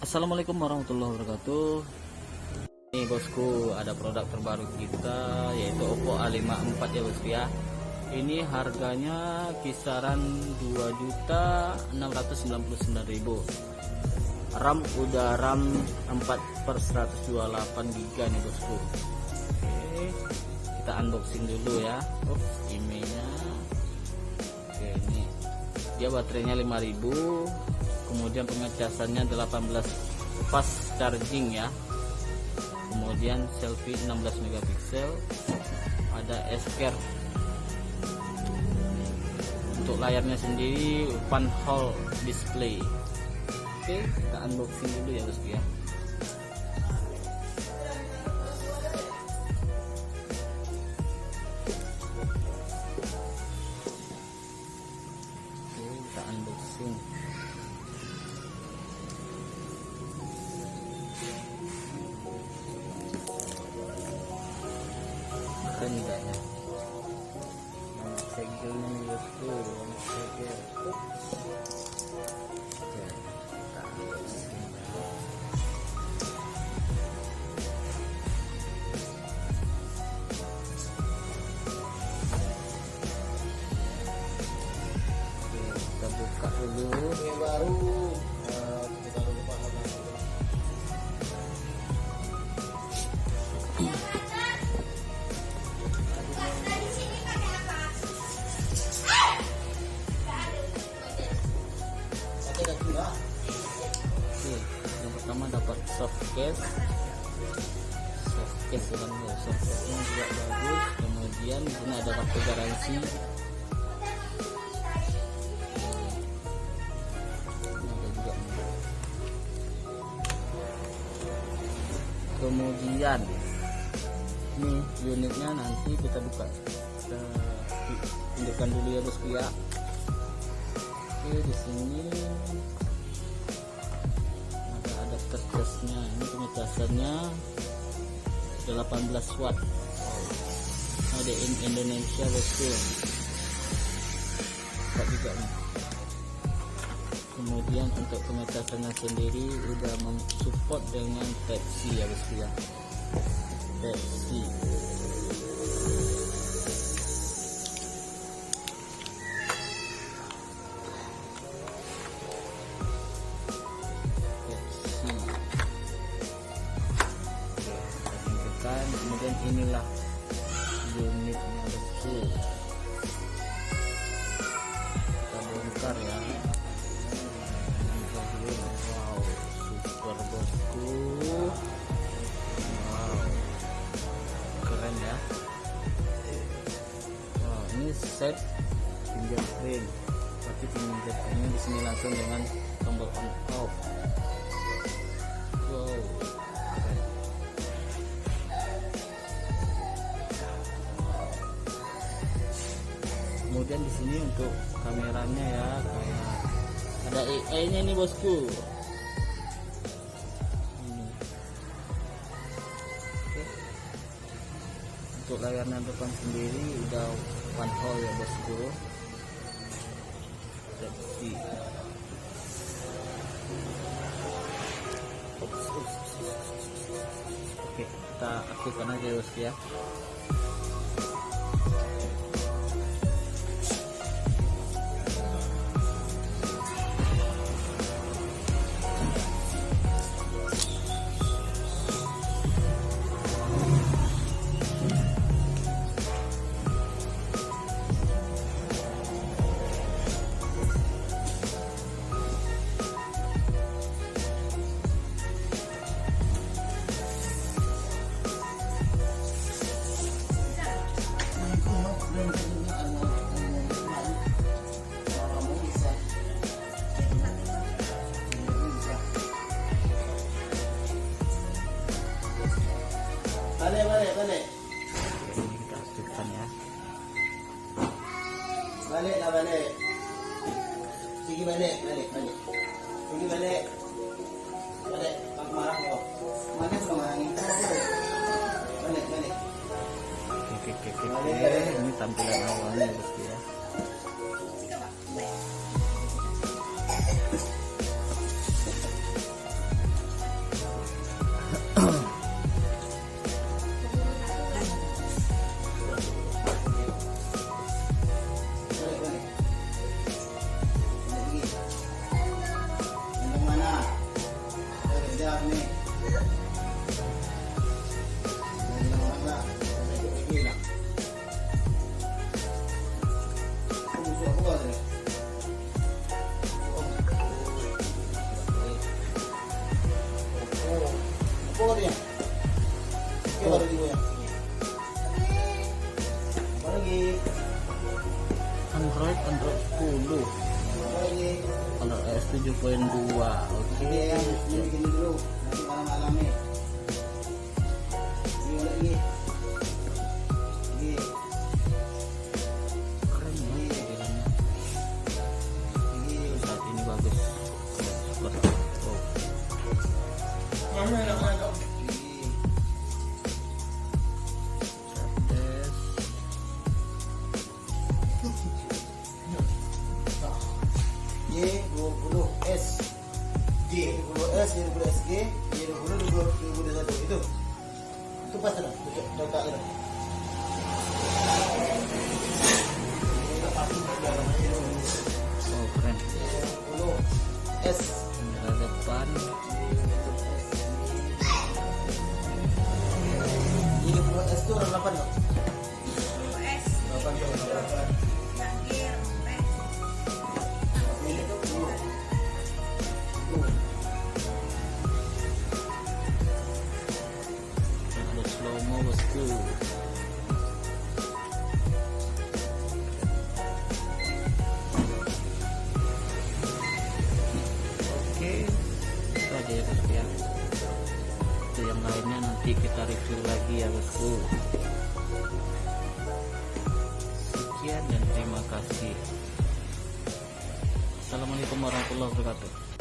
Assalamualaikum warahmatullahi wabarakatuh. Ini bosku, ada produk terbaru kita yaitu Oppo A54 ya bosku ya. Ini harganya kisaran 2.699.000. RAM udah RAM 4/128 GB nih bosku. Oke, kita unboxing dulu ya. Emailnya. Oke, ini dia baterainya 5000, kemudian pengecasannya 18 fast charging ya, kemudian selfie 16 megapiksel, ada S-Care. Untuk layarnya sendiri fan hole display. Oke, kita unboxing dulu ya bosku ya. Oke, kita unboxing. Keren enggak ya? Segelnya nih bosku, segel. Oke, kita unboxing. Oke, kita buka dulu. Yang baru Oke, yang pertama dapat soft case dengan soft case-nya juga bagus. Kemudian di sini ada kartu garansi. Ada juga. Kemudian ini unitnya nanti kita buka, kita tunjukkan dulu ya bosku ya. Oke, di sini ada adapter casnya. Ini pengecasannya 18 watt. Ada in Indonesia bosku. Buka juga nih. Kemudian untuk pengecasannya sendiri udah mensupport dengan Type C ya bosku ya. Type C. Kemudian inilah unitnya bosku, kita bongkar ya. Wow, super bosku. Wow, keren ya. Wow, ini set fingerprint. Berarti fingerprintnya di sini langsung dengan tombol on off. Wow, keren. Kemudian di sini untuk kameranya ya, kayak ada AI-nya nih bosku. Oke. Untuk layarnya depan sendiri udah one hole ya bosku. Oke, kita aktifkan aja bosku ya. balik. Ini kita aktifkan ya. Balik. Sige balik. Sige balik. Pag marah ko. Magas ka mahangin. Balik. Oke. Ini tampilan awalnya bosku ya. Oke. Oke, yang ini gini dulu, nanti malam-malam nih. Ini lagi. Lagi. Keren ya tampilannya. Lagi. Saat ini bagus. Oh. Lagi. Tes. Y20S, Y20S, Y20SG, Y20, 2021 itu pas ada, data ada. Oh keren. Y20S, Kamera depan. Y20S itu orang 8 loh. US 8 tuh, 8. Lahir Ini tuh 10. Ada slow mo bosku. Oke, itu aja ya bosku ya. Itu yang lainnya nanti kita review lagi ya bosku. Sekian dan terima kasih. Assalamualaikum warahmatullahi wabarakatuh.